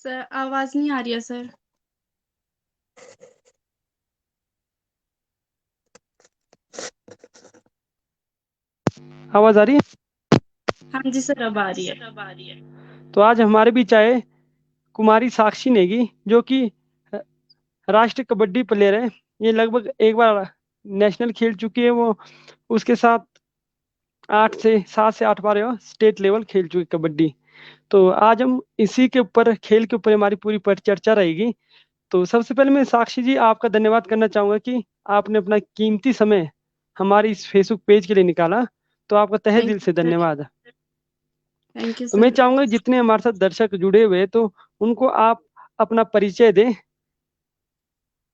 Sir आवाज़ नहीं आ रही है सर। आवाज आ रही है। हाँ जी सर, अब आ रही है। तो आज हमारे बीच आए कुमारी साक्षी नेगी, जो कि राष्ट्रीय कबड्डी प्लेयर है। ये लगभग एक बार नेशनल खेल चुकी है वो। उसके साथ 7 से 8 बार वो स्टेट लेवल खेल चुकी है कबड्डी। तो आज हम इसी के ऊपर, खेल के ऊपर हमारी पूरी परिचर्चा रहेगी। तो सबसे पहले मैं साक्षी जी आपका धन्यवाद करना चाहूंगा कि आपने अपना कीमती समय हमारी इस फेसबुक पेज के लिए निकाला। तो आपका तहे थैंक दिल यू से सर। धन्यवाद। थैंक यू तो मैं सर। चाहूंगा जितने हमारे साथ दर्शक जुड़े हुए हैं, तो उनको आप अपना परिचय दें।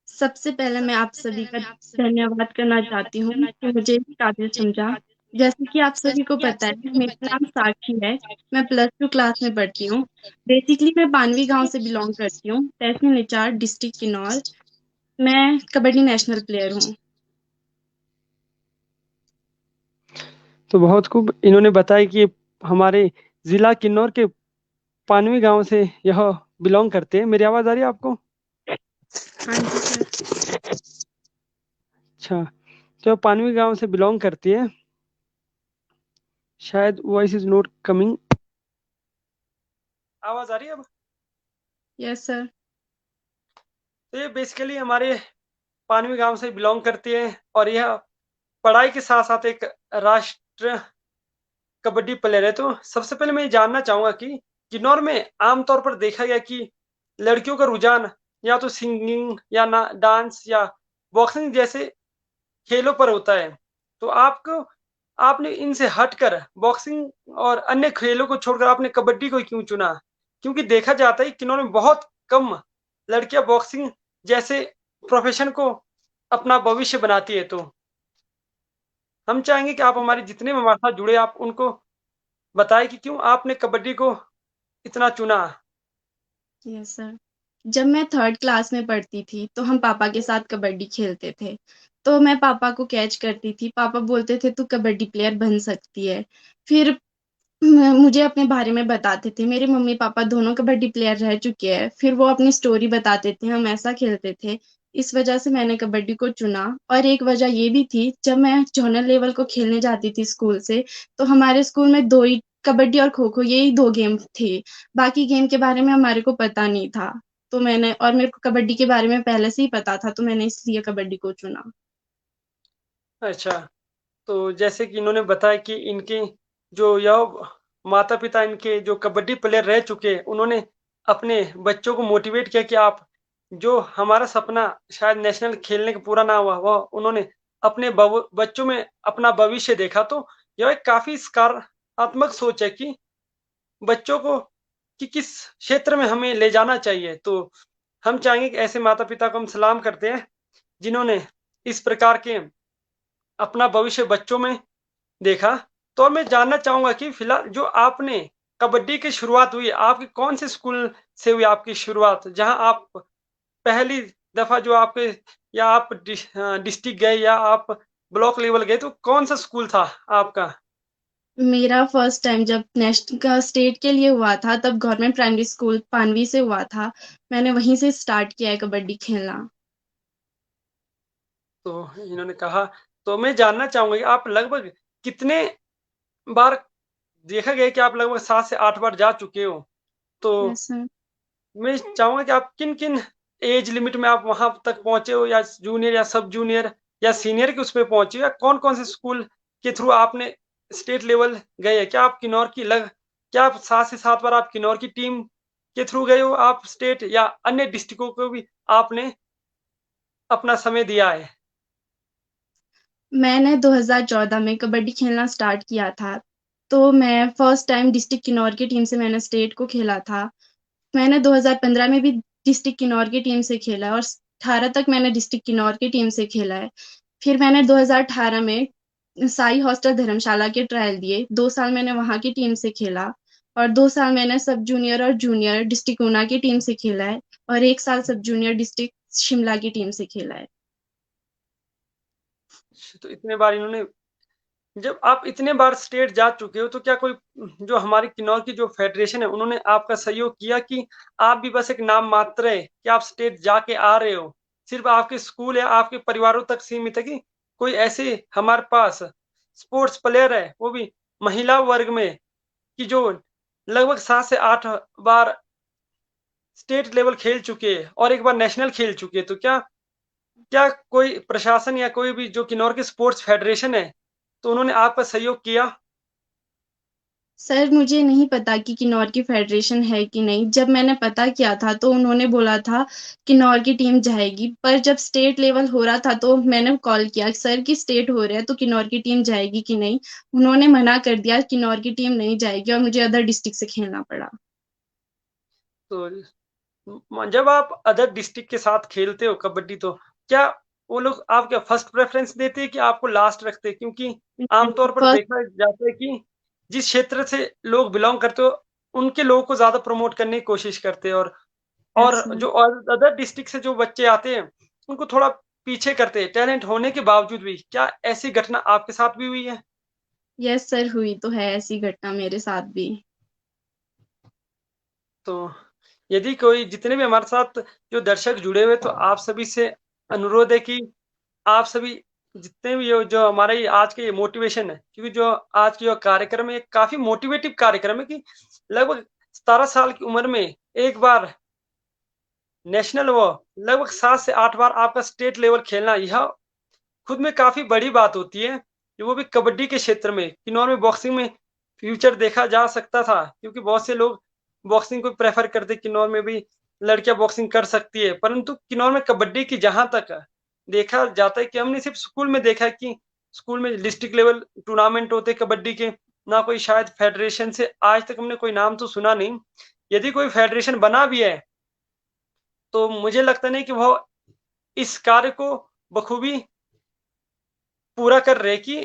सबसे पहले मैं आप सभी का धन्यवाद करना चाहती हूँ कि मुझे इस काबिल समझा। जैसे कि आप सभी को पता है, मेरा नाम साक्षी है। मैं +2 क्लास में पढ़ती हूँ। बेसिकली मैं पानवी गांव से बिलोंग करती हूँ, तहसील निचार, डिस्ट्रिक्ट किन्नौर। मैं कबड्डी नेशनल प्लेयर हूँ। तो बहुत खूब, इन्होंने बताया कि हमारे जिला किन्नौर के पानवी गांव से यह बिलोंग करते हैं। मेरी आवाज आ रही है आपको? हाँ जी सर। अच्छा, तो पानवी गांव से बिलोंग करती है। शायद वॉइस इज नॉट कमिंग। आवाज आ रही है अब? Yes sir. तो ये बेसिकली हमारे पानवी गांव से बिलोंग करती है, और यह पढ़ाई के साथ साथ एक राष्ट्र कबड्डी प्लेयर है। तो सबसे पहले मैं ये जानना चाहूंगा कि किन्नौर में आमतौर पर देखा गया कि लड़कियों का रुझान या तो सिंगिंग या ना डांस या बॉक्सिंग जैसे खेलों पर होता है। तो आपको आपने इनसे हटकर बॉक्सिंग और अन्य खेलों को छोड़कर आपने कबड्डी को क्यों चुना? क्योंकि देखा जाता है कि किन्नौर में बहुत कम लड़कियां बॉक्सिंग जैसे प्रोफेशन को अपना भविष्य बनाती है। तो हम चाहेंगे कि आप हमारे जितने भी हमारे साथ जुड़े, आप उनको बताएं कि क्यों आपने कबड्डी को इतना चुना। Yes sir. जब मैं 3rd क्लास में पढ़ती थी तो हम पापा के साथ कबड्डी खेलते थे। तो मैं पापा को कैच करती थी। पापा बोलते थे तू कबड्डी प्लेयर बन सकती है। फिर मुझे अपने बारे में बताते थे। मेरे मम्मी पापा दोनों कबड्डी प्लेयर रह चुके हैं। फिर वो अपनी स्टोरी बताते थे, हम ऐसा खेलते थे। इस वजह से मैंने कबड्डी को चुना। और एक वजह ये भी थी, जब मैं जोनल लेवल को खेलने जाती थी स्कूल से, तो हमारे स्कूल में 2 ही, कबड्डी और खो-खो, यही 2 गेम थे। बाकी गेम के बारे में हमारे को पता नहीं था। तो मेरे को कबड्डी के बारे में पहले से ही पता था, तो मैंने इसलिए कबड्डी को चुना। अच्छा, तो जैसे कि इन्होंने बताया कि इनके जो यह माता-पिता इनके जो कबड्डी प्लेयर रह चुके हैं, उन्होंने अपने बच्चों को मोटिवेट किया कि आप जो हमारा सपना शायद नेशनल खेलने का पूरा ना हुआ, वह उन्होंने अपने बच्चों में अपना भविष्य देखा। तो यह एक काफ़ी सकारात्मक सोच है कि बच्चों को कि किस क्षेत्र में हमें ले जाना चाहिए। तो हम चाहेंगे कि ऐसे माता-पिता को हम सलाम करते हैं, जिन्होंने इस प्रकार के अपना भविष्य बच्चों में देखा। तो मैं जानना चाहूँगा कि फिलहाल जो आपने कबड्डी की शुरुआत हुई, आपके कौन से स्कूल से हुई आपकी शुरुआत? जहाँ आप पहली दफ़ा जो आपके, या आप डिस्ट्रिक्ट गए या आप ब्लॉक लेवल गए, तो कौन-सा स्कूल था आपका? मेरा फर्स्ट टाइम जब नेशनल का स्टेट के लिए हुआ था, तब गवर्नमेंट प्राइमरी स्कूल पानवी से हुआ था। मैंने वहीं से स्टार्ट किया है कबड्डी खेलना। तो इन्होंने कहा, तो मैं जानना चाहूँगा कि आप लगभग कितने बार, देखा गया है कि आप लगभग 7 से 8 बार जा चुके हो। तो यस सर। मैं चाहूँगा कि आप किन-किन एज लिमिट में आप वहाँ तक पहुँचे हो, या जूनियर या सब जूनियर या सीनियर के उसमें पहुँचे हो, या कौन-कौन से स्कूल के थ्रू आपने स्टेट लेवल गए हैं? क्या आप 7 से 7 बार आप किन्नौर की टीम के थ्रू गए हो आप स्टेट, या अन्य डिस्ट्रिक्टों को भी आपने अपना समय दिया है? मैंने 2014 में कबड्डी खेलना स्टार्ट किया था। तो मैं फर्स्ट टाइम डिस्ट्रिक्ट किन्नौर की टीम से मैंने स्टेट को खेला था। मैंने 2015 में भी डिस्ट्रिक्ट किन्नौर की टीम से खेला, और 18 तक मैंने डिस्ट्रिक्ट किन्नौर की टीम से खेला है। फिर मैंने 2018 में साई हॉस्टल धर्मशाला के ट्रायल दिए। 2 साल मैंने वहाँ की टीम से खेला, और 2 साल मैंने सब जूनियर और जूनियर डिस्ट्रिक्ट ऊना की टीम से खेला है, और 1 साल सब जूनियर डिस्ट्रिक्ट शिमला की टीम से खेला है। तो इतने बार इन्होंने जब आप इतने बार स्टेट जा चुके हो, तो क्या कोई जो हमारी किन्नौर की जो फेडरेशन है, उन्होंने आपका सहयोग किया कि आप भी बस एक नाम मात्र है कि आप स्टेट जाके आ रहे हो? सिर्फ़ आपके स्कूल या आपके परिवारों तक सीमित है कि कोई ऐसे हमारे पास स्पोर्ट्स प्लेयर है, वो भी महिला वर्ग में, कि जो लगभग 7 से 8 बार स्टेट लेवल खेल चुके हैं और एक बार नेशनल खेल चुके हैं। तो क्या क्या कोई प्रशासन या कोई भी जो किन्नौर की स्पोर्ट्स फेडरेशन है, तो उन्होंने आपका सहयोग किया? सर मुझे नहीं पता कि किन्नौर की फेडरेशन है कि नहीं। जब मैंने पता किया था तो उन्होंने बोला था किन्नौर की टीम जाएगी, पर जब स्टेट लेवल हो रहा था तो मैंने कॉल किया सर कि स्टेट हो रहा है तो किन्नौर की टीम जाएगी कि नहीं? उन्होंने मना कर दिया, किन्नौर की टीम नहीं जाएगी और मुझे अदर डिस्ट्रिक्ट से खेलना पड़ा। तो जब आप अदर डिस्ट्रिक्ट के साथ खेलते हो कबड्डी, तो क्या वो लोग आपका फर्स्ट प्रेफ़रेंस देते हैं कि आपको लास्ट रखते हैं? क्योंकि आमतौर पर फर्स्ट। देखा जाता है कि जिस क्षेत्र से लोग बिलॉन्ग करते हो, उनके लोगों को ज़्यादा प्रमोट करने की कोशिश करते हैं, और अच्छा। जो अदर डिस्ट्रिक्ट से जो बच्चे आते हैं, उनको थोड़ा पीछे करते हैं, टैलेंट होने के बावजूद भी। क्या ऐसी घटना आपके साथ भी हुई है? यस सर, हुई तो है ऐसी घटना मेरे साथ भी। तो यदि कोई जितने भी हमारे साथ जो दर्शक जुड़े हुए, तो आप सभी से अनुरोध है कि आप सभी जितने भी हो, जो हमारा ये आज का ये मोटिवेशन है, क्योंकि जो आज का जो कार्यक्रम है, ये काफ़ी मोटिवेटिव कार्यक्रम है कि लगभग 17 साल की उम्र में एक बार नेशनल व लगभग 7 से 8 बार आपका स्टेट लेवल खेलना, यह खुद में काफ़ी बड़ी बात होती है, कि वो भी कबड्डी के क्षेत्र में। किन्नौर में बॉक्सिंग में फ्यूचर देखा जा सकता था, क्योंकि बहुत से लोग बॉक्सिंग को प्रेफ़र करते, किन्नौर में भी लड़कियाँ बॉक्सिंग कर सकती है। परंतु किन्नौर में कबड्डी की जहाँ तक देखा जाता है कि हमने सिर्फ़ स्कूल में देखा है कि स्कूल में डिस्ट्रिक्ट लेवल टूर्नामेंट होते हैं कबड्डी के, ना कोई शायद फेडरेशन से आज तक हमने कोई नाम तो सुना नहीं। यदि कोई फेडरेशन बना भी है, तो मुझे लगता नहीं कि वह इस कार्य को बखूबी पूरा कर रहे कि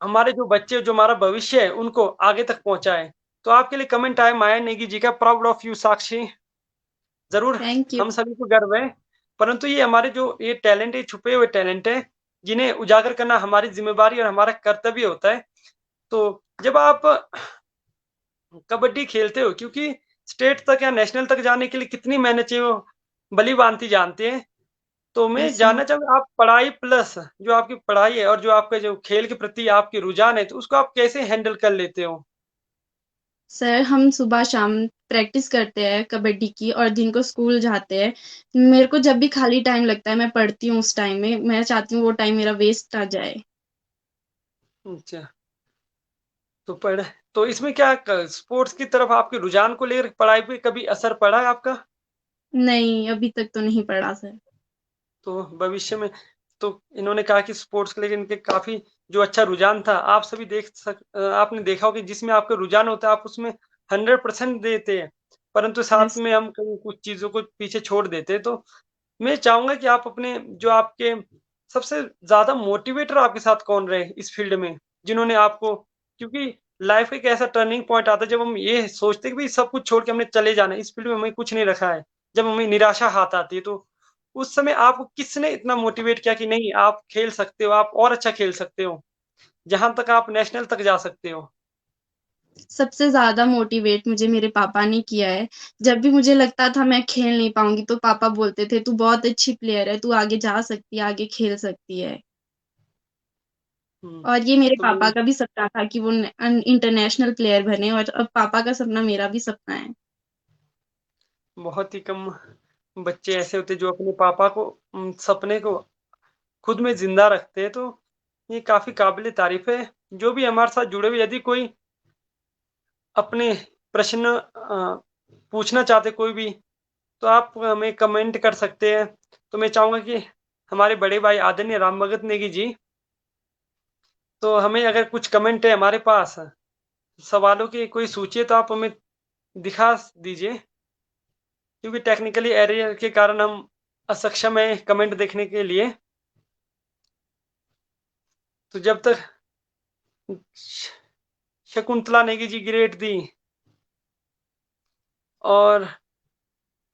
हमारे जो बच्चे, जो हमारा भविष्य है, उनको आगे तक पहुँचाएँ। तो आपके लिए कमेंट आया माया नेगी जी का, प्राउड ऑफ यू साक्षी। ज़रूर, थैंक यू। हम सभी को गर्व है, परंतु ये हमारे जो ये टैलेंट है, छुपे हुए टैलेंट है, जिन्हें उजागर करना हमारी ज़िम्मेदारी और हमारा कर्तव्य होता है। तो जब आप कबड्डी खेलते हो, क्योंकि स्टेट तक या नेशनल तक जाने के लिए कितनी मेहनत चाहिए, वो भली-भाँति जानते हैं। तो मैं यस सर। जानना चाहूँगा, आप पढ़ाई प्लस जो आपकी पढ़ाई है और जो आपका जो खेल के प्रति आपकी रुझान है, तो उसको आप कैसे हैंडल कर लेते हो? सर हम सुबह-शाम प्रैक्टिस करते हैं कबड्डी की और दिन को स्कूल जाते हैं। मेरे को जब भी खाली टाइम लगता है मैं पढ़ती हूँ उस टाइम में। मैं चाहती हूँ वो टाइम मेरा वेस्ट ना जाए। अच्छा, तो तो इसमें क्या क स्पोर्ट्स की तरफ आपके रुझान को लेकर पढ़ाई पे कभी असर पड़ा है आपका? नहीं, अभी तक तो नहीं पड़ा सर। तो भविष्य में, तो इन्होंने कहा कि स्पोर्ट्स को लेके इनके काफ़ी जो अच्छा रुझान था, आप सभी आपने देखा होगा कि जिसमें आपका रुझान होता है, आप उसमें 100% देते हैं, परंतु साथ यस। में हम कहीं कुछ चीज़ों को पीछे छोड़ देते हैं। तो मैं चाहूँगा कि आप अपने जो आपके सबसे ज़्यादा मोटिवेटर आपके साथ कौन रहे इस फ़ील्ड में? जिन्होंने आपको, क्योंकि लाइफ़ एक ऐसा टर्निंग पॉइंट आता है जब हम ये सोचते हैं कि भई सब कुछ छोड़ के हमने चले जाना है, इस फ़ील्ड में हमें कुछ नहीं रखा है। जब हमें निराशा हाथ आती है, तो उस समय आपको किसने इतना मोटिवेट किया कि नहीं, आप खेल सकते हो, आप और अच्छा खेल सकते हो, जहाँ तक आप नेशनल तक जा सकते हो? सबसे ज़्यादा मोटिवेट मुझे मेरे पापा ने किया है। जब भी मुझे लगता था मैं खेल नहीं पाऊँगी तो पापा बोलते थे, "तू बहुत अच्छी प्लेयर है, तू आगे जा सकती है, आगे खेल सकती है।" हुँ, और ये मेरे तो पापा मैं का भी सपना था कि वो इंटरनेशनल प्लेयर बने और अब पापा का सपना मेरा भी सपना है। बहुत ही कम बच्चे ऐसे होते हैं जो अपने पापा को सपने को खुद में ज़िंदा रखते हैं, तो ये काफ़ी काबिल-ए-तारीफ़ है। जो भी हमारे साथ जुड़े हुए, यदि कोई अपने प्रश्न पूछना चाहते कोई भी, तो आप हमें कमेंट कर सकते हैं। तो मैं चाहूँगा कि हमारे बड़े भाई आदरणीय राम भगत नेगी जी, तो हमें अगर कुछ कमेंट है हमारे पास, सवालों की कोई सूची है, तो आप हमें दिखा दीजिए, क्योंकि टेक्निकली एरर के कारण हम असक्षम हैं कमेंट देखने के लिए। तो जब तक श शकुंतला नेगी जी ग्रेट दी, और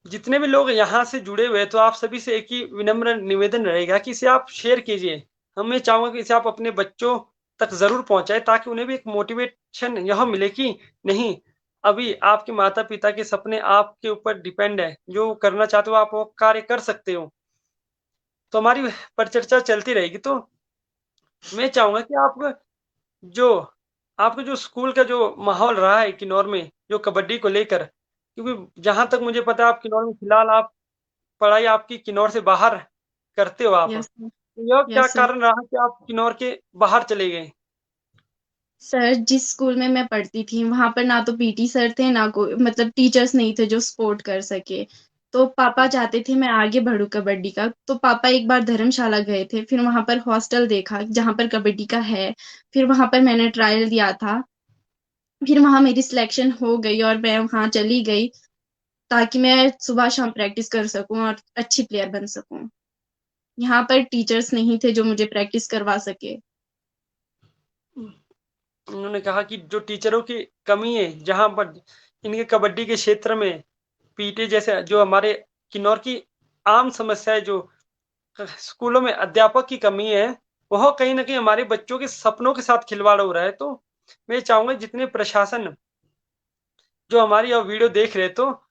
जितने भी लोग यहाँ से जुड़े हुए हैं, तो आप सभी से एक ही विनम्र निवेदन रहेगा कि इसे आप शेयर कीजिए। हम मैं चाहूँगा कि इसे आप अपने बच्चों तक ज़रूर पहुँचाएँ ताकि उन्हें भी एक मोटिवेशन यह मिले कि नहीं, अभी आपके माता-पिता के सपने आपके ऊपर डिपेंड है, जो करना चाहते हो आप वो कार्य कर सकते हो। तो हमारी परिचर्चा चलती रहेगी, तो मैं चाहूँगा कि आप जो आपका जो स्कूल का जो माहौल रहा है किन्नौर में, जो कबड्डी को लेकर, क्योंकि जहाँ तक मुझे पता है आप किन्नौर में फिलहाल आप पढ़ाई आपकी किन्नौर से बाहर करते हो आप। Yes sir. तो यह क्या यस सर। कारण रहा कि आप किन्नौर के बाहर चले गए? सर, जिस स्कूल में मैं पढ़ती थी वहाँ पर ना तो पीटी सर थे, ना कोई मतलब टीचर्स नहीं थे जो सपोर्ट कर सके। तो पापा चाहते थे मैं आगे बढ़ूँ कबड्डी का, तो पापा एक बार धर्मशाला गए थे, फिर वहाँ पर हॉस्टल देखा जहाँ पर कबड्डी का है, फिर वहाँ पर मैंने ट्रायल दिया था, फिर वहाँ मेरी सिलेक्शन हो गई और मैं वहाँ चली गई ताकि मैं सुबह-शाम प्रैक्टिस कर सकूँ और अच्छी प्लेयर बन सकूँ। यहाँ पर टीचर्स नहीं थे जो मुझे प्रैक्टिस करवा सके। उन्होंने कहा कि जो टीचरों की कमी है, जहाँ पर इनके कबड्डी के क्षेत्र में पीटी जैसे जो हमारे किन्नौर की आम समस्या है जो स्कूलों में अध्यापक की कमी है, वह कहीं न कहीं हमारे बच्चों के सपनों के साथ खिलवाड़ हो रहा है। तो मैं चाहूँगा जितने प्रशासन जो हमारी यह वीडियो देख रहे हैं, तो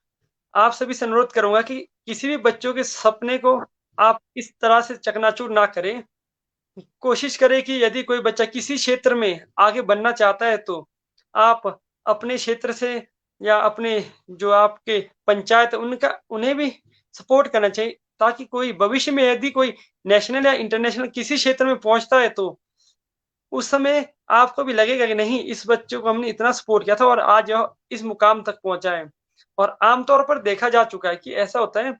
आप सभी से अनुरोध करूँगा कि किसी भी बच्चों के सपने को आप इस तरह से चकनाचूर ना करें। कोशिश करें कि यदि कोई बच्चा किसी क्षेत्र में आगे बढ़ना चाहता है, तो आप अपने क्षेत्र से या अपने जो आपके पंचायत उनका उन्हें भी सपोर्ट करना चाहिए ताकि कोई भविष्य में यदि कोई नेशनल या इंटरनेशनल किसी क्षेत्र में पहुँचता है, तो उस समय आपको भी लगेगा कि नहीं इस बच्चे को हमने इतना सपोर्ट किया था और आज यह इस मुकाम तक पहुँचा है। और आम तौर पर देखा जा चुका है कि ऐसा होता है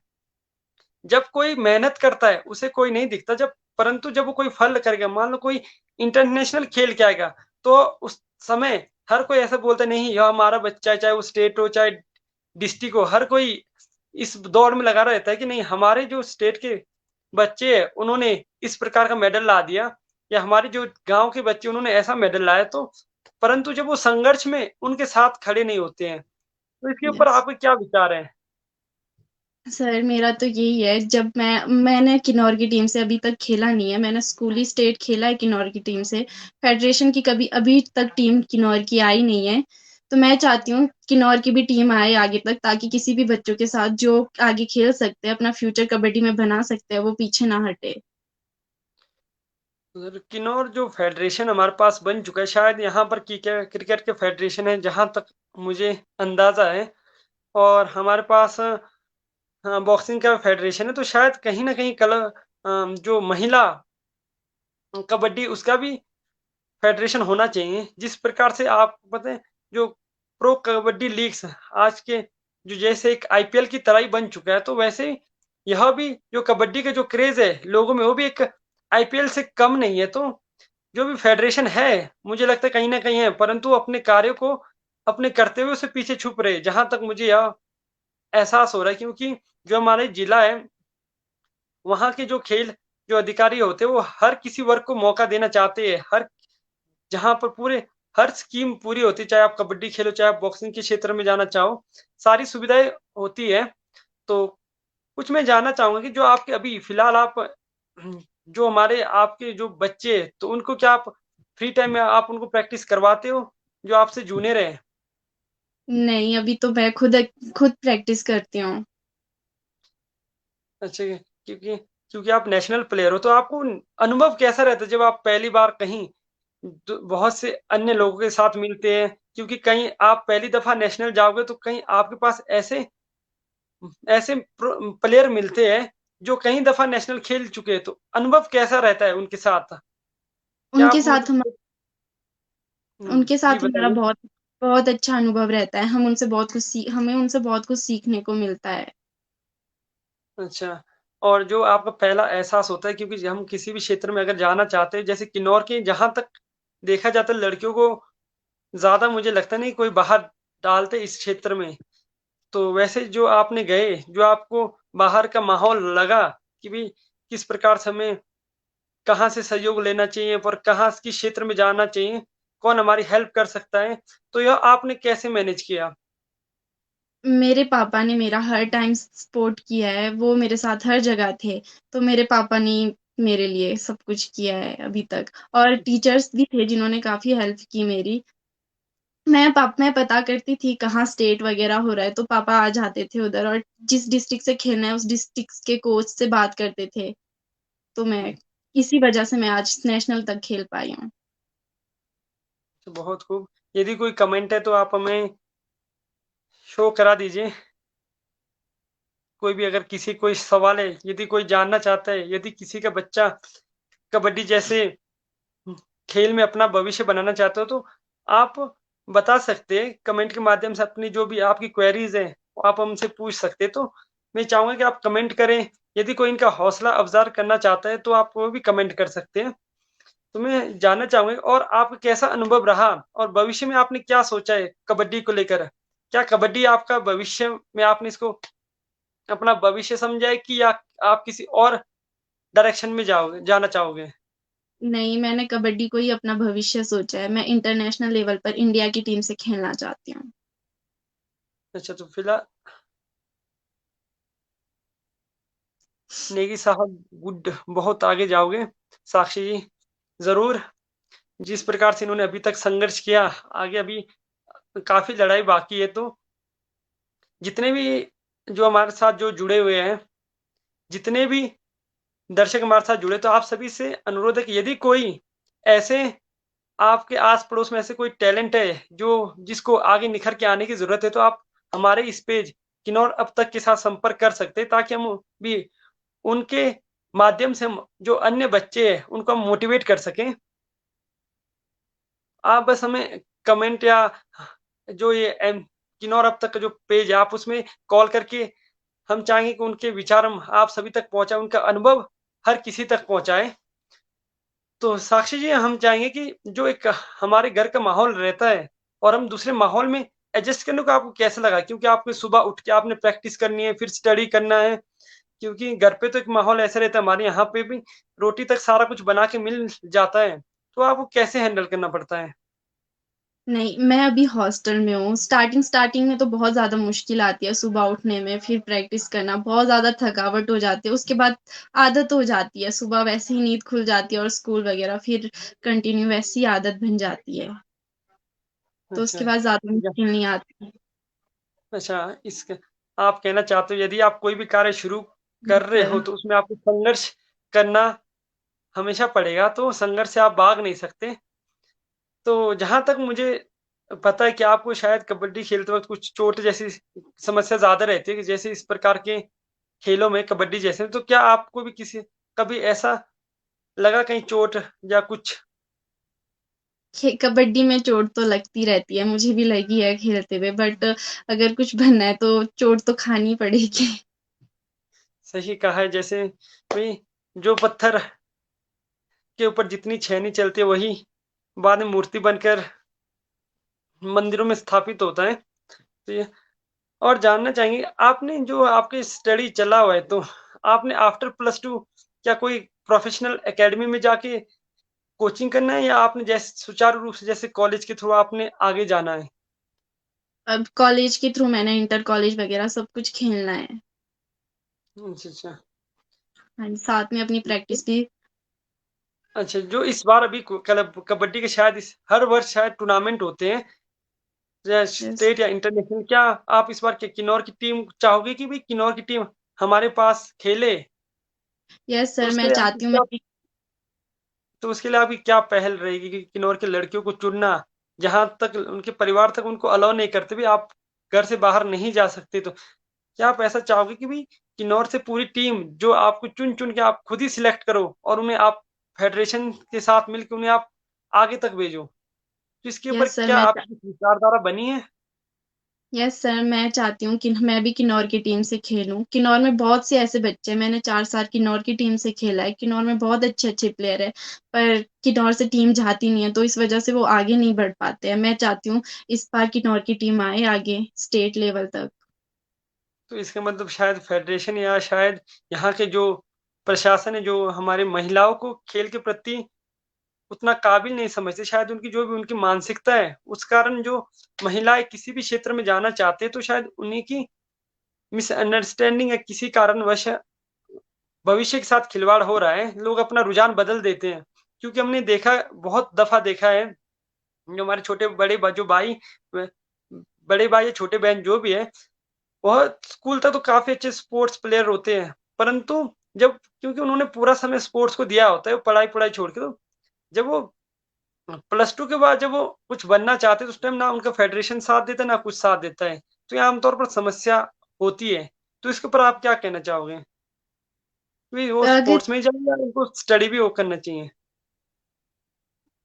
जब कोई मेहनत करता है, उसे कोई नहीं दिखता जब परंतु जब वो कोई फल करेगा, मान लो कोई इंटरनेशनल खेल के आएगा, तो उस समय हर कोई ऐसा बोलता है, नहीं यह हमारा बच्चा है, चाहे वो स्टेट हो, चाहे डिस्ट्रिक्ट हो, हर कोई इस दौड़ में लगा रहता है कि नहीं हमारे जो स्टेट के बच्चे हैं, उन्होंने इस प्रकार का मेडल ला दिया या हमारे जो गाँव के बच्चे उन्होंने ऐसा मेडल लाया तो परंतु जब वो संघर्ष में उनके साथ खड़े नहीं होते हैं, तो इसके ऊपर यस। आपके क्या विचार हैं? सर, मेरा तो यही है, जब मैंने किन्नौर की टीम से अभी तक खेला नहीं है, मैंने स्कूली स्टेट खेला है किन्नौर की टीम से, फेडरेशन की कभी अभी तक टीम किन्नौर की आई नहीं है। तो मैं चाहती हूँ किन्नौर की भी टीम आए आगे तक ताकि किसी भी बच्चों के साथ जो आगे खेल सकते हैं, अपना फ्यूचर कबड्डी में बना सकते हैं, वो पीछे ना हटे। उधर किन्नौर जो फेडरेशन हमारे पास बन चुका है, शायद यहाँ पर क्रिकेट के फेडरेशन है, जहाँ तक मुझे अंदाज़ा है और हमारे पास हाँ, बॉक्सिंग का फेडरेशन है, तो शायद कहीं न कहीं जो महिला कबड्डी उसका भी फेडरेशन होना चाहिए। जिस प्रकार से आपको पता है, जो प्रो कबड्डी लीग्स आज के जो जैसे एक आईपीएल की तरह ही बन चुका है, तो वैसे ही यह भी जो कबड्डी का जो क्रेज़ है लोगों में, वो भी एक आईपीएल से कम नहीं है। तो जो भी फेडरेशन है, मुझे लगता है कहीं न कहीं है, परंतु अपने कार्य को अपने करते हुए उससे पीछे छुप रहे हैं, जहाँ तक मुझे यह एहसास हो रहा है क्योंकि जो हमारे जिला है, वहाँ के जो खेल जो अधिकारी होते हैं, वो हर किसी वर्ग को मौका देना चाहते हैं। हर जहाँ पर पूरे हर स्कीम पूरी होती है, चाहे आप कबड्डी खेलो, चाहे आप बॉक्सिंग के क्षेत्र में जाना चाहो, सारी सुविधाएँ होती है। तो कुछ मैं जानना चाहूँगा कि जो आपके अभी फ़िलहाल आप जो हमारे आपके जो बच्चे हैं, तो उनको क्या आप फ्री टाइम में आप उनको प्रैक्टिस करवाते हो, जो आपसे जूनियर हैं? नहीं, अभी तो मैं खुद प्रैक्टिस करती हूँ। अच्छा, क्योंकि क्योंकि आप नेशनल प्लेयर हो, तो आपको अनुभव कैसा रहता है जब आप पहली बार कहीं बहुत से अन्य लोगों के साथ मिलते हैं? क्योंकि कहीं आप पहली दफ़ा नेशनल जाओगे, तो कहीं आपके पास ऐसे ऐसे प्लेयर मिलते हैं, जो कई दफ़ा नेशनल खेल चुके हैं, तो अनुभव कैसा रहता है उनके साथ? क्या उनके आप साथ हम मतलब उनके जी साथ हमारा बताइए? बहुत बहुत अच्छा अनुभव रहता है। हमें उनसे बहुत कुछ सीखने को मिलता है। अच्छा, और जो आपका पहला एहसास होता है क्योंकि हम किसी भी क्षेत्र में अगर जाना चाहते हैं, जैसे किन्नौर के जहाँ तक देखा जाता है लड़कियों को ज़्यादा मुझे लगता नहीं कोई बाहर डालते इस क्षेत्र में। तो वैसे जो आपने गए, जो आपको बाहर का माहौल लगा कि भई किस प्रकार से हमें कहाँ से सहयोग लेना चाहिए और कहाँ किस क्षेत्र में जाना चाहिए, कौन हमारी हेल्प कर सकता है, तो यह आपने कैसे मैनेज किया? मेरे पापा ने मेरा हर टाइम सपोर्ट किया है, वो मेरे साथ हर जगह थे। तो मेरे पापा ने मेरे लिए सब कुछ किया है अभी तक, और टीचर्स भी थे जिन्होंने काफ़ी हेल्प की मेरी। मैं पता करती थी कहाँ स्टेट वगैरह हो रहा है, तो पापा आ जाते थे उधर, और जिस डिस्ट्रिक्ट से खेलना है उस डिस्ट्रिक्ट के कोच से बात करते थे। तो मैं इसी वजह से मैं आज नेशनल तक खेल पाई हूँ। तो बहुत खूब। यदि कोई कमेंट है तो आप हमें शो करा दीजिए। कोई भी अगर किसी कोई सवाल है, यदि कोई जानना चाहता है, यदि किसी का बच्चा कबड्डी जैसे खेल में अपना भविष्य बनाना चाहते हो, तो आप बता सकते हैं कमेंट के माध्यम से अपनी जो भी आपकी क्वेरीज़ हैं, वो आप हमसे पूछ सकते हैं। तो मैं चाहूँगा कि आप कमेंट करें। यदि कोई इनका हौसला अफ़ज़ा करना चाहता है, तो आप वो भी कमेंट कर सकते हैं। तो मैं जानना चाहूँगा और आपका कैसा अनुभव रहा और भविष्य में आपने क्या सोचा है कबड्डी को लेकर? क्या कबड्डी आपका भविष्य में आपने इसको अपना भविष्य समझा है कि या आप किसी और डायरेक्शन में जाना चाहोगे? नहीं, मैंने कबड्डी को ही अपना भविष्य सोचा है। मैं इंटरनेशनल लेवल पर इंडिया की टीम से खेलना चाहती हूँ। अच्छा, तो नेगी साहब गुड, बहुत आगे जाओगे। साक्षी जी, ज़रूर। जिस प्रकार से इन्होंने अभी तक संघर्ष किया, आगे अभी काफ़ी लड़ाई बाकी है। तो जितने भी जो हमारे साथ जो जुड़े हुए हैं, जितने भी दर्शक हमारे साथ जुड़े, तो आप सभी से अनुरोध है कि यदि कोई ऐसे आपके आस-पड़ोस में ऐसे कोई टैलेंट है, जो जिसको आगे निखर के आने की ज़रूरत है, तो आप हमारे इस पेज किन्नौर अब तक के साथ संपर्क कर सकते हैं, ताकि हम भी उनके माध्यम से हम जो अन्य बच्चे हैं, उनको हम मोटिवेट कर सकें। आप बस हमें कमेंट या जो ये किन्नौर अब तक का जो पेज है, आप उसमें कॉल करके हम चाहेंगे कि उनके विचार हम आप सभी तक पहुँचाएँ, उनका अनुभव हर किसी तक पहुँचाएँ। तो साक्षी जी, हम चाहेंगे कि जो एक हमारे घर का माहौल रहता है और हम दूसरे माहौल में एडजस्ट करने को आपको कैसा लगा? क्योंकि आपको सुबह उठ के आपने प्रैक्टिस करनी है, फिर स्टडी करना है, क्योंकि घर पे तो एक माहौल ऐसा रहता है, हमारे यहाँ पे भी रोटी तक सारा कुछ बना के मिल जाता है। तो आपको कैसे हैंडल करना पड़ता है? नहीं, मैं अभी हॉस्टल में हूँ। स्टार्टिंग में तो बहुत ज़्यादा मुश्किल आती है सुबह उठने में, फिर प्रैक्टिस करना, बहुत ज़्यादा थकावट हो जाती है। उसके बाद आदत हो जाती है, सुबह वैसे ही नींद खुल जाती है और स्कूल वगैरह फिर कंटिन्यू वैसी ही आदत बन जाती है। तो अच्छा, उसके बाद ज़्यादा मुश्किल नहीं आती। अच्छा, इसक आप कहना चाहते हो यदि आप कोई भी कार्य शुरू कर यस रहे हो सर। तो उसमें आपको संघर्ष करना हमेशा पड़ेगा, तो संघर्ष से आप भाग नहीं सकते। तो जहाँ तक मुझे पता है कि आपको शायद कबड्डी खेलते वक़्त कुछ चोट जैसी समस्या ज़्यादा रहती है कि जैसे इस प्रकार के खेलों में कबड्डी जैसे, तो क्या आपको भी किसी कभी ऐसा लगा कहीं चोट या कुछ? कबड्डी में चोट तो लगती रहती है, मुझे भी लगी है खेलते हुए, बट अगर कुछ बनना है तो चोट तो खानी पड़ेगी। सही कहा है, जैसे वही जो पत्थर के ऊपर जितनी छेनी चलती है वही बाद में मूर्ति बनकर मंदिरों में स्थापित होता है। तो ये और जानना चाहेंगे आपने जो आपके स्टडी चला हुआ है, तो आपने आफ्टर प्लस 2 क्या कोई प्रोफ़ेशनल अकेडमी में जाके कोचिंग करना है या आपने जैसे सुचारू रूप से जैसे कॉलेज के थ्रू आपने आगे जाना है? अब कॉलेज के थ्रू मैंने इंटर कॉलेज वगैरह सब कुछ खेलना है। अच्छा, अच्छा। हाँ जी, साथ में अपनी प्रैक्टिस भी। अच्छा, जो इस बार अभी कबड्डी के शायद इस हर वर्ष शायद टूर्नामेंट होते हैं, या यस। स्टेट या इंटरनेशनल, क्या आप इस बार किन्नौर की टीम चाहोगे कि भई किन्नौर की टीम हमारे पास खेले? यस तो सर, उसके मैं लिए आपकी चाहती हूँ मैं क्या भी। तो उसके लिए आपकी क्या पहल रहेगी कि किन्नौर के लड़कियों को चुनना, जहाँ तक उनके परिवार तक उनको अलाउ नहीं करते भी आप घर से बाहर नहीं जा सकते, तो क्या आप ऐसा चाहोगे कि भई किन्नौर से पूरी टीम जो आपको चुन-चुन के आप खुद ही सिलेक्ट करो और उन्हें आप फेडरेशन के साथ मिलके उन्हें आप आगे तक भेजो? तो इसके ऊपर यस सर, क्या आपकी कुछ विचारधारा बनी है? यस सर, मैं चाहती हूँ कि मैं भी किन्नौर की टीम से खेलूँ। किन्नौर में बहुत से ऐसे बच्चे हैं, मैंने 4 साल किन्नौर की टीम से खेला है। किन्नौर में बहुत अच्छे-अच्छे प्लेयर हैं, पर किन्नौर से टीम जाती नहीं है, तो इस वजह से वो आगे नहीं बढ़ पाते हैं। मैं चाहती हूँ इस बार किन्नौर की टीम आए आगे स्टेट लेवल तक। तो इसका मतलब शायद फेडरेशन या शायद यहाँ के जो प्रशासन है, जो हमारी महिलाओं को खेल के प्रति उतना काबिल नहीं समझते, शायद उनकी जो भी उनकी मानसिकता है, उस कारण जो महिलाएँ किसी भी क्षेत्र में जाना चाहते हैं, तो शायद उन्हीं की मिसअंडरस्टैंडिंग है किसी कारणवश भविष्य के साथ खिलवाड़ हो रहा है, लोग अपना रुझान बदल देते हैं। क्योंकि हमने देखा बहुत दफ़ा देखा है, जो हमारे छोटे बड़े जो भाई व बड़े भाई या छोटे बहन जो भी है, वह स्कूल तक तो काफ़ी अच्छे स्पोर्ट्स प्लेयर होते हैं। परंतु जब क्योंकि उन्होंने पूरा समय स्पोर्ट्स को दिया होता है, पढ़ाई-पढ़ाई छोड़ के, तो जब वो प्लस 2 के बाद जब वो कुछ बनना चाहते हैं, तो उस टाइम ना उनका फेडरेशन साथ देता है, ना कुछ साथ देता है। तो ये आम तौर पर समस्या होती है। तो इसके ऊपर आप क्या कहना चाहोगे? कि वो अगर स्पोर्ट्स में ही जाएँ या उनको स्टडी भी वो करना चाहिए?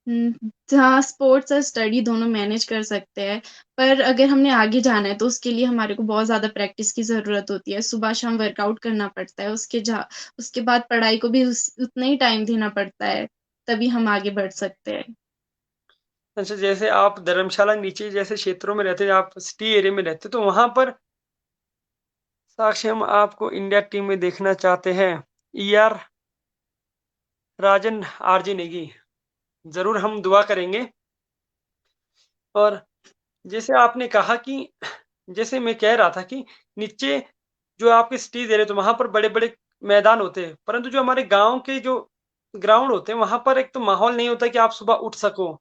हाँ, स्पोर्ट्स और स्टडी दोनों मैनेज कर सकते हैं, पर अगर हमने आगे जाना है, तो उसके लिए हमारे को बहुत ज़्यादा प्रैक्टिस की ज़रूरत होती है। सुबह-शाम वर्कआउट करना पड़ता है, उसके बाद पढ़ाई को भी उतना ही टाइम देना पड़ता है, तभी हम आगे बढ़ सकते हैं। अच्छा, जैसे आप धर्मशाला नीचे जैसे क्षेत्रों में रहते हैं, आप सिटी एरिया में रहते हैं, तो वहाँ पर साक्ष्य हम आपको इंडिया टीम में देखना चाहते हैं। ईआर राजन, आरजे नेगी। ज़रूर हम दुआ करेंगे। और जैसे आपने कहा कि जैसे मैं कह रहा था कि नीचे जो आपके सिटीज़ एरिया, तो वहाँ पर बड़े-बड़े मैदान होते हैं, परंतु जो हमारे गाँव के जो ग्राउंड होते हैं, वहाँ पर एक तो माहौल नहीं होता कि आप सुबह उठ सको,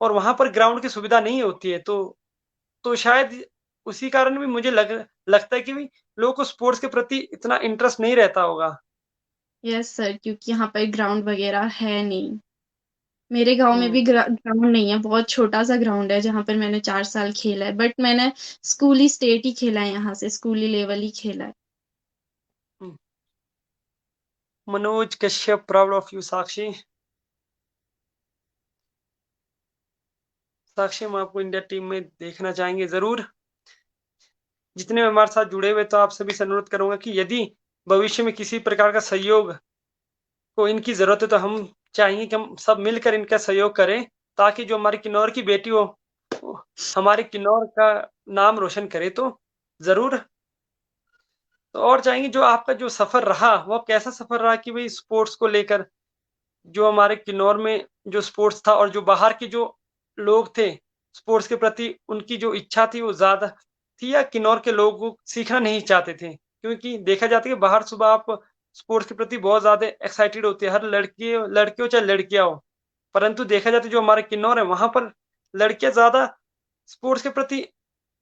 और वहाँ पर ग्राउंड की सुविधा नहीं होती है। तो शायद उसी कारण भी मुझे लगता है कि भी लोगों को स्पोर्ट्स के प्रति इतना इंटरेस्ट नहीं रहता होगा। यस सर, क्योंकि यहाँ पर ग्राउंड वगैरह है नहीं। मेरे गाँव में हुँ, भी ग्राउंड नहीं है, बहुत छोटा-सा ग्राउंड है, जहाँ पर मैंने 4 साल खेला है, बट मैंने स्कूली स्टेट ही खेला है यहाँ से, स्कूली लेवल ही खेला है। हुँ। Manoj Kashyap, proud of you Sakshi. Sakshi, हम आपको इंडिया टीम में देखना चाहेंगे ज़रूर। जितने हमारे साथ जुड़े हुए, तो आप सभी से अनुरोध करूँगा कि यदि भविष्य में किसी प्रकार का सहयोग को इनकी ज़रूरत है, तो हम चाहेंगे कि हम सब मिलकर इनका सहयोग करें, ताकि जो हमारी किन्नौर की बेटी हो, वो हमारे किन्नौर का नाम रोशन करे। तो ज़रूर, तो और चाहेंगे जो आपका जो सफ़र रहा, वो कैसा सफ़र रहा कि भई स्पोर्ट्स को लेकर, जो हमारे किन्नौर में जो स्पोर्ट्स था, और जो बाहर के जो लोग थे, स्पोर्ट्स के प्रति उनकी जो इच्छा थी वो ज़्यादा थी, या किन्नौर के लोग वो सीखना नहीं चाहते थे? क्योंकि देखा जाता है कि बाहर सुबह आप स्पोर्ट्स के प्रति बहुत ज़्यादा एक्साइटेड होते हैं, हर लड़की लड़के हो चाहे लड़कियाँ हो। परंतु देखा जाता है जो हमारे किन्नौर है, वहाँ पर लड़कियाँ ज़्यादा स्पोर्ट्स के प्रति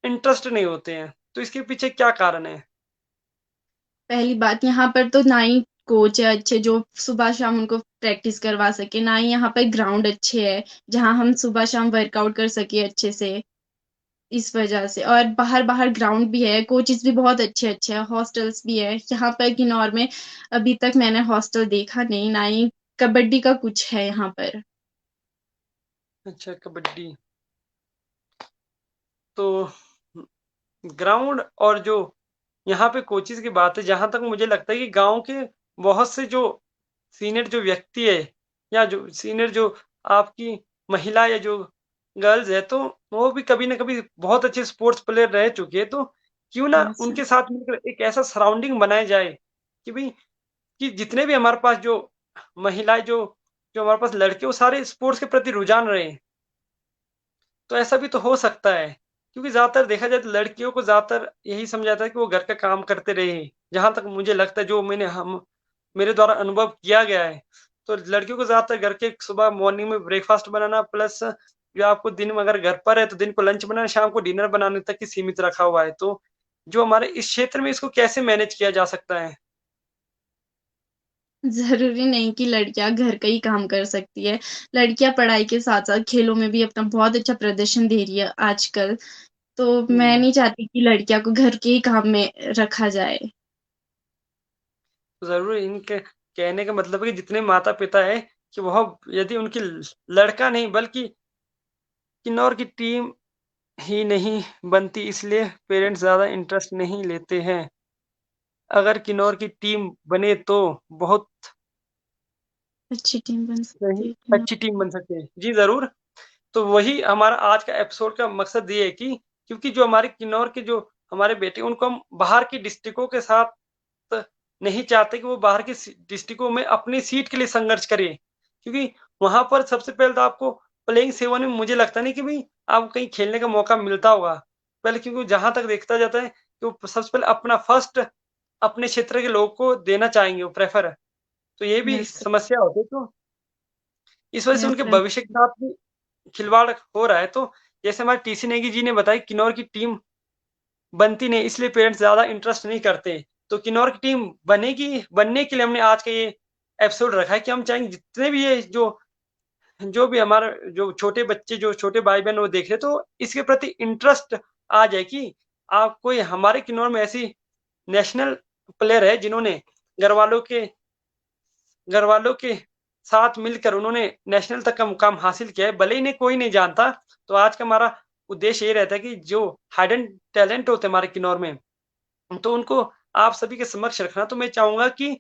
इंटरेस्ट नहीं होते हैं। तो इसके पीछे क्या कारण है? पहली बात, यहाँ पर तो ना ही कोच है अच्छे जो सुबह-शाम उनको प्रैक्टिस करवा सके, ना ही यहाँ पर ग्राउंड अच्छे हैं, जहाँ हम सुबह-शाम वर्कआउट कर सकें अच्छे से, इस वजह से। और बाहर-बाहर ग्राउंड भी है, कोचेज़ भी बहुत अच्छे-अच्छे हैं, हॉस्टल्स भी है। यहाँ पर किन्नौर में अभी तक मैंने हॉस्टल देखा नहीं, ना ही कबड्डी का कुछ है यहाँ पर। अच्छा, कबड्डी। तो ग्राउंड और जो यहाँ पे कोचेज़ की बात है, जहाँ तक मुझे लगता है कि गाँव के बहुत से जो सीनियर जो व्यक्ति है, या जो सीनियर जो आपकी महिला या जो गर्ल्स है, तो वो भी कभी न कभी बहुत अच्छे स्पोर्ट्स प्लेयर रह चुके हैं। तो क्यों ना यस सर। उनके साथ मिलकर एक ऐसा सराउंडिंग बनाया जाए कि भई, कि जितने भी हमारे पास जो महिलाएँ, जो जो हमारे पास लड़के, वो सारे स्पोर्ट्स के प्रति रुझान रहे। तो ऐसा भी तो हो सकता है, क्योंकि ज़्यादातर देखा जाए तो लड़कियों को ज़्यादातर यही समझा जाता है कि वो घर का काम करते रहे। जहाँ तक मुझे लगता है, जो मेरे द्वारा अनुभव किया गया है, तो लड़कियों को ज़्यादातर घर के सुबह मॉर्निंग में ब्रेकफ़ास्ट बनाना, प्लस जो आपको दिन में अगर घर पर है, तो दिन को लंच बनाना, शाम को डिनर बनाने तक ही सीमित रखा हुआ है। तो जो हमारे इस क्षेत्र में, इसको कैसे मैनेज किया जा सकता है? ज़रूरी नहीं कि लड़कियाँ घर का ही काम कर सकती है। लड़कियाँ पढ़ाई के साथ-साथ खेलों में भी अपना बहुत अच्छा प्रदर्शन दे रही है आजकल। तो मैं हुँ। नहीं चाहती कि लड़कियाँ को घर के ही काम में रखा जाए। ज़रूर, इनके कहने का मतलब है कि जितने माता-पिता हैं, कि वह यदि उनकी लड़का नहीं बल्कि किन्नौर की टीम ही नहीं बनती, इसलिए पेरेंट्स ज़्यादा इंटरेस्ट नहीं लेते हैं। अगर किन्नौर की टीम बने तो बहुत अच्छी टीम बन सही सकती है कि ना। अच्छी टीम बन सकती है। जी, ज़रूर। तो वही हमारा आज का एपिसोड का मकसद ये है कि क्योंकि जो हमारे किन्नौर के जो हमारे बेटे, उनको हम बाहर की डिस्ट्रिक्टों के साथ नहीं चाहते कि वो बाहर की डिस्ट्रिक्टों में अपनी सीट के लिए संघर्ष करें। क्योंकि वहाँ पर सबसे पहले तो आपको प्लेइंग 7 में मुझे लगता नहीं कि भई आपको कहीं खेलने का मौका मिलता होगा। पहले क्योंकि जहाँ तक देखा जाता है कि वो सबसे पहले अपना फर्स्ट अपने क्षेत्र के लोगों को देना चाहेंगे वो प्रेफ़र। तो ये भी यस सर, समस्या होती है, तो इस वजह से यस उनके सर, भविष्य के साथ भी खिलवाड़ हो रहा है। तो जैसे हमारे टीसी नेगी जी ने बताया, किन्नौर की टीम बनती नहीं, इसलिए पेरेंट्स ज़्यादा इंटरेस्ट नहीं करते। तो किन्नौर की टीम बनेगी, बनने के लिए हमने आज का ये एपिसोड रखा है कि हम चाहेंगे जितने भी ये जो जो भी हमारा जो छोटे बच्चे, जो छोटे भाई-बहन वो देख रहे हैं, तो इसके प्रति इंटरेस्ट आ जाए कि आप कोई हमारे किन्नौर में ऐसी नेशनल प्लेयर है जिन्होंने घरवालों के घरवालों के साथ मिलकर उन्होंने नेशनल तक का मुकाम हासिल किया है। भले ही इन्हें कोई नहीं जानता, तो आज का हमारा उद्देश्य ये रहता है कि जो हिडन टैलेंट होते हैं हमारे किन्नौर में, तो उनको आप सभी के समक्ष रखना। तो मैं चाहूँगा कि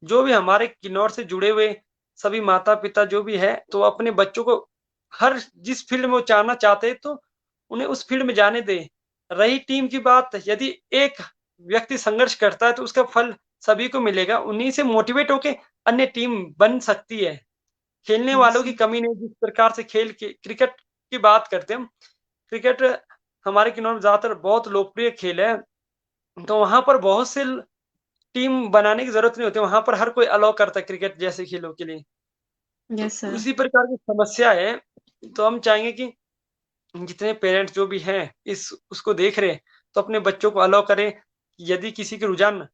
जो भी हमारे किन्नौर से जुड़े हुए सभी माता-पिता जो भी हैं, तो अपने बच्चों को हर जिस फ़ील्ड में वो जाना चाहते हैं, तो उन्हें उस फ़ील्ड में जाने दें। रही टीम की बात, यदि एक व्यक्ति संघर्ष करता है, तो उसका फल सभी को मिलेगा। उन्हीं से मोटिवेट होके अन्य टीम बन सकती है। खेलने यस वालों की सर, कमी नहीं, जिस प्रकार से खेल के क्रिकेट की बात करते हैं हम, क्रिकेट हमारे किन्नौर में ज़्यादातर बहुत लोकप्रिय खेल है, तो वहाँ पर बहुत से टीम बनाने की ज़रूरत नहीं होती, वहाँ पर हर कोई अलाउ करता है क्रिकेट जैसे खेलों के लिए। तो यस सर, उसी प्रकार की समस्या है, तो हम चाहेंगे कि जितने पेरेंट्स जो भी हैं, इस उसको देख रहे हैं, तो अपने बच्चों को अलाउ करें। यदि किसी की रुझान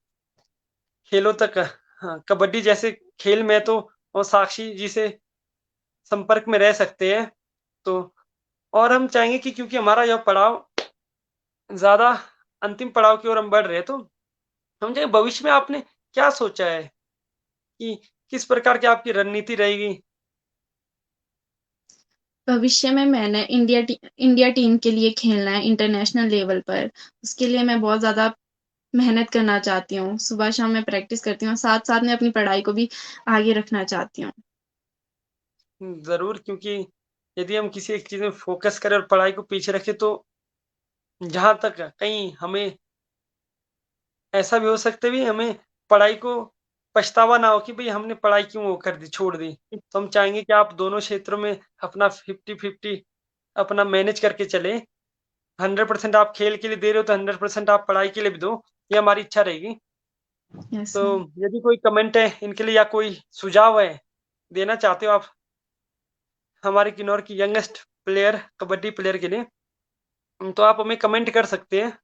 खेलों तक, हाँ, कबड्डी जैसे खेल में है, तो वो साक्षी जी से संपर्क में रह सकते हैं। तो और हम चाहेंगे कि क्योंकि हमारा यह पड़ाव ज़्यादा अंतिम पड़ाव की ओर हम बढ़ रहे हैं, तो हम चाहे भविष्य में आपने क्या सोचा है कि किस प्रकार की आपकी रणनीति रहेगी? भविष्य में मैंने इंडिया टीम के लिए खेलना है इंटरनेशनल लेवल पर। उसके लिए मैं बहुत ज़्यादा मेहनत करना चाहती हूँ। सुबह-शाम मैं प्रैक्टिस करती हूँ, साथ-साथ मैं अपनी पढ़ाई को भी आगे रखना चाहती हूँ। ज़रूर, क्योंकि यदि हम किसी एक चीज़ में फ़ोकस करें और पढ़ाई को पीछे रखें, तो जहाँ तक कहीं हमें ऐसा भी हो सकता है भी हमें पढ़ाई को पछतावा ना हो कि भई हमने पढ़ाई क्यों वो कर दी, छोड़ दी। तो हम चाहेंगे कि आप दोनों क्षेत्रों में अपना 50-50 अपना मैनेज करके चलें। 100% आप खेल के लिए दे रहे हो, तो 100% आप पढ़ाई के लिए भी दो, ये हमारी इच्छा रहेगी। यस तो सर। यदि कोई कमेंट है इनके लिए या कोई सुझाव है, देना चाहते हो आप हमारे किन्नौर की यंगेस्ट प्लेयर, कबड्डी प्लेयर के लिए, तो आप हमें कमेंट कर सकते हैं।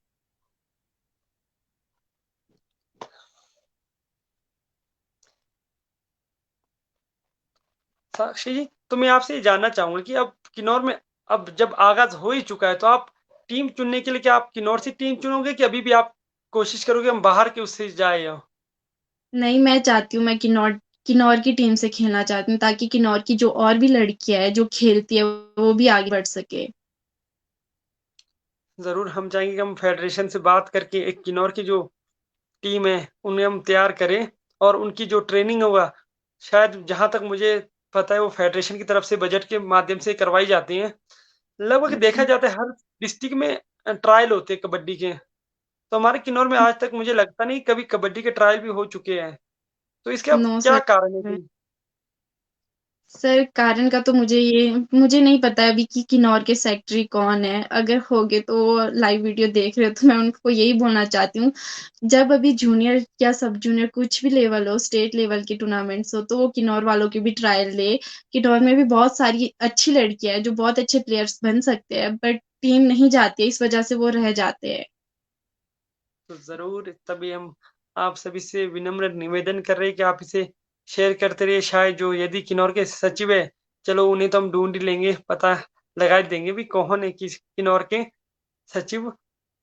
साक्षी जी, तो मैं आपसे ये जानना चाहूँगा कि अब किन्नौर में अब जब आगाज़ हो ही चुका है, तो आप टीम चुनने के लिए क्या आप किन्नौर से टीम चुनोगे कि अभी भी आप कोशिश करोगे हम बाहर के उससे जाएँ? नहीं, मैं चाहती हूँ मैं किन्नौर की टीम से खेलना चाहती हूँ ताकि किन्नौर की जो और भी लड़कियाँ हैं जो खेलती है वो भी आगे बढ़ सके। ज़रूर, हम चाहेंगे कि हम फेडरेशन से बात करके एक किन्नौर की जो टीम है, उन्हें हम तैयार करें और उनकी जो ट्रेनिंग होगा, शायद जहाँ तक मुझे पता है वो फेडरेशन की तरफ से बजट के माध्यम से करवाई जाती हैं। लगभग यस देखा सर। जाता है हर डिस्ट्रिक्ट में ट्रायल होते हैं कबड्डी के। तो हमारे किन्नौर में आज तक मुझे लगता नहीं कभी कबड्डी के ट्रायल भी हो चुके हैं। तो इसका नो क्या सर। कारण है कि सर, कारण का तो मुझे नहीं पता है अभी कि किन्नौर के सेक्रेटरी कौन है। अगर होंगे तो लाइव वीडियो देख रहे हो तो मैं उनको यही बोलना चाहती हूँ, जब अभी जूनियर या सब जूनियर कुछ भी लेवल हो, स्टेट लेवल के टूर्नामेंट्स हो, तो वो किन्नौर वालों की भी ट्रायल ले। किन्नौर में भी बहुत सारी अच्छी लड़कियाँ हैं जो बहुत अच्छे प्लेयर्स बन सकते हैं, बट टीम नहीं जाती है, इस वजह से वो रह जाते हैं। तो ज़रूर तभी हम आप सभी से विनम्र निवेदन कर रहे हैं कि आप इसे शेयर करते रहिए। शायद जो यदि किन्नौर के सचिव है, चलो उन्हें तो हम ढूँढ ही लेंगे, पता लगा ही देंगे भी कौन है किस किन्नौर के सचिव,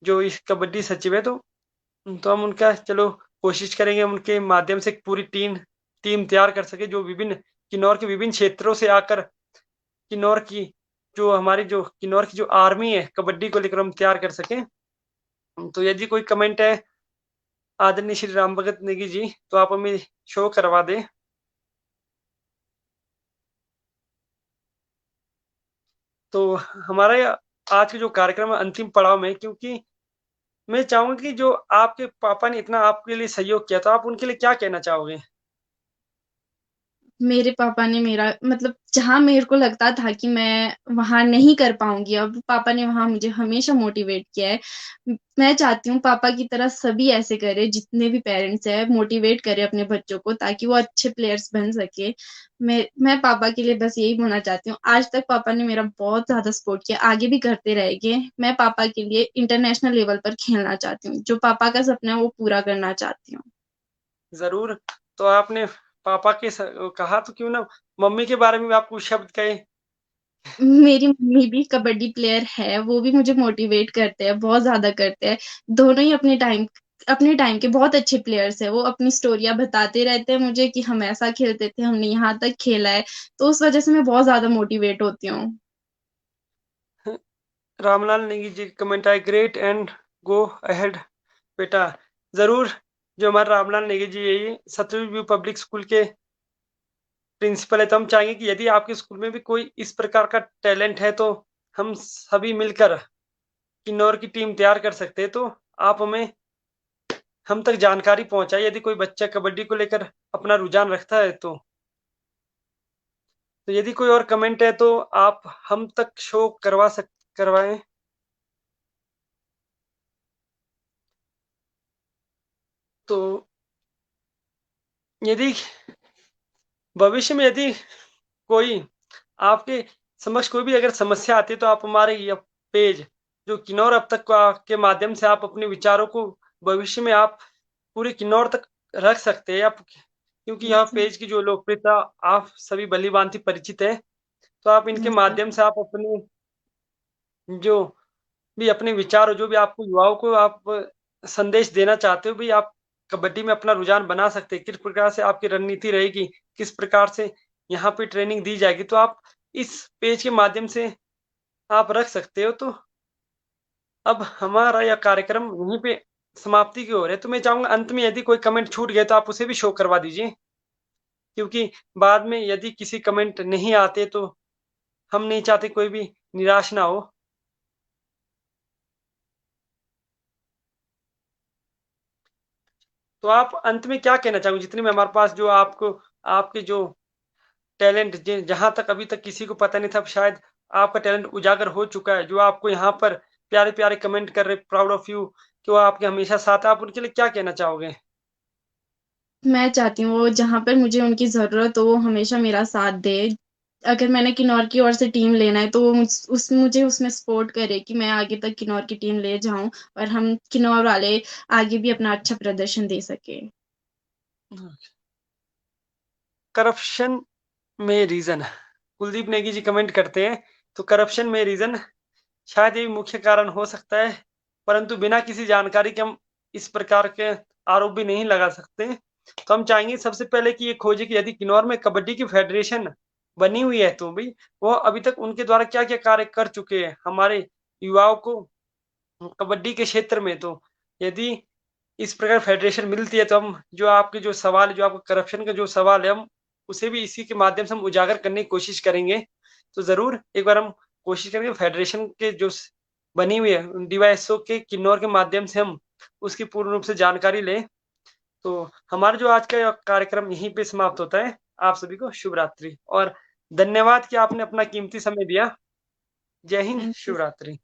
जो इस कबड्डी सचिव है। तो हम उनका चलो कोशिश करेंगे हम उनके माध्यम से एक पूरी टीम टीम तैयार कर सकें, जो विभिन्न किन्नौर के विभिन्न क्षेत्रों से आकर किन्नौर की जो किन्नौर की जो आर्मी है, कबड्डी को लेकर हम तैयार कर सकें। तो यदि कोई कमेंट है आदरणीय श्री राम भगत नेगी जी, तो आप हमें शो करवा दें। तो हमारा ये आज का जो कार्यक्रम है अंतिम पड़ाव में है, क्योंकि मैं चाहूँगा कि जो आपके पापा ने इतना आपके लिए सहयोग किया, तो आप उनके लिए क्या कहना चाहोगे? मेरे पापा ने मेरा मतलब जहाँ मेरे को लगता था कि मैं वहाँ नहीं कर पाऊँगी, अब पापा ने वहाँ मुझे हमेशा मोटिवेट किया है। मैं चाहती हूँ पापा की तरह सभी ऐसे करें, जितने भी पेरेंट्स हैं, मोटिवेट करें अपने बच्चों को ताकि वो अच्छे प्लेयर्स बन सके। मैं पापा के लिए बस यही बोलना चाहती हूँ। आज तक पापा ने मेरा बहुत ज़्यादा सपोर्ट किया, आगे भी करते रहेंगे। मैं पापा के लिए इंटरनेशनल लेवल पर खेलना चाहती हूँ। जो पापा का सपना है, वो पूरा करना चाहती हूँ। ज़रूर, तो आपने पापा के कहा तो क्यों ना मम्मी के बारे में भी आप कुछ शब्द कहें? मेरी मम्मी भी कबड्डी प्लेयर है, वो भी मुझे मोटिवेट करते हैं, बहुत ज़्यादा करते हैं। दोनों ही अपने टाइम के बहुत अच्छे प्लेयर्स हैं। वो अपनी स्टोरियाँ बताते रहते हैं मुझे कि हम ऐसा खेलते थे, हमने यहाँ तक खेला है, तो उस वज़ह से मैं बहुत ज़्यादा मोटिवेट होती हूँ। रामलाल नेगी जी कमेंट आए ग्रेट एंड गो अहेड बेटा। ज़रूर, जो हमारे रामलाल नेगी जी यही सतलुज व्यू पब्लिक स्कूल के प्रिंसिपल है, तो हम चाहेंगे कि यदि आपके स्कूल में भी कोई इस प्रकार का टैलेंट है, तो हम सभी मिलकर किन्नौर की टीम तैयार कर सकते हैं। तो आप हम तक जानकारी पहुँचाइए यदि कोई बच्चा कबड्डी को लेकर अपना रुझान रखता है तो। तो यदि कोई और कमेंट है तो आप हम तक शो करवाएँ। तो यदि भविष्य में यदि कोई आपके समक्ष कोई भी अगर समस्या आती है, तो आप हमारे ये पेज जो किन्नौर अब तक का के माध्यम से आप अपने विचारों को भविष्य में आप पूरे किन्नौर तक रख सकते हैं। आप क्योंकि यह यस सर, पेज की जो लोकप्रियता आप सभी भली-भाँति परिचित हैं, तो आप इनके यस सर, माध्यम से आप अपने जो भी अपने विचार हो, जो भी आपको युवाओं को आप संदेश देना चाहते हो, भी आप कबड्डी में अपना रुझान बना सकते हैं। किस प्रकार से आपकी रणनीति रहेगी, किस प्रकार से यहाँ पे ट्रेनिंग दी जाएगी, तो आप इस पेज के माध्यम से आप रख सकते हो। तो अब हमारा यह कार्यक्रम यहीं पे समाप्ति की ओर है, तो मैं चाहूँगा अंत में यदि कोई कमेंट छूट गया तो आप उसे भी शो करवा दीजिए, क्योंकि बाद में यदि किसी कमेंट नहीं आते तो हम नहीं चाहते कोई भी निराश ना हो। तो आप अंत में क्या कहना चाहोगे? जितने में हमारे पास जो आपको आपके जो टैलेंट जहाँ तक अभी तक किसी को पता नहीं था, अब शायद आपका टैलेंट उजागर हो चुका है। जो आपको यहाँ पर प्यारे-प्यारे कमेंट कर रहे प्राउड ऑफ यू कि वो आपके हमेशा साथ है, आप उनके लिए क्या कहना चाहोगे? मैं चाहती हूँ वो जहाँ पर मुझे उनकी ज़रूरत हो, वो हमेशा मेरा साथ दें। अगर मैंने किन्नौर की ओर से टीम लेना है, तो वो मुझे उसमें सपोर्ट करे कि मैं आगे तक किन्नौर की टीम ले जाऊँ और हम किन्नौर वाले आगे भी अपना अच्छा प्रदर्शन दे सकें। करप्शन में रीज़न कुलदीप नेगी जी कमेंट करते हैं, तो करप्शन में रीज़न शायद यही मुख्य कारण हो सकता है, परंतु बिना किसी जानकारी के हम इस प्रकार के आरोप भी नहीं लगा सकते। तो हम चाहेंगे सबसे पहले कि ये खोजें कि यदि किन्नौर में कबड्डी की फेडरेशन बनी हुई है, तो भई वो अभी तक उनके द्वारा क्या-क्या कार्य कर चुके हैं, हमारे युवाओं को कबड्डी के क्षेत्र में। तो यदि इस प्रकार फेडरेशन मिलती है, तो हम जो आपके जो सवाल है, जो आपका करप्शन का जो सवाल है, हम उसे भी इसी के माध्यम से हम उजागर करने की कोशिश करेंगे। तो ज़रूर एक बार हम कोशिश करेंगे फेडरेशन के जो स बनी हुई है डीवाईएसओ के किन्नौर के माध्यम से हम उसकी पूर्ण रूप से जानकारी लें। तो हमारा जो आज का यह कार्यक्रम यहीं पे समाप्त होता है। आप सभी को शुभ रात्रि और धन्यवाद कि आपने अपना कीमती समय दिया। जय हिंद, थैंक यू। शुभ रात्रि।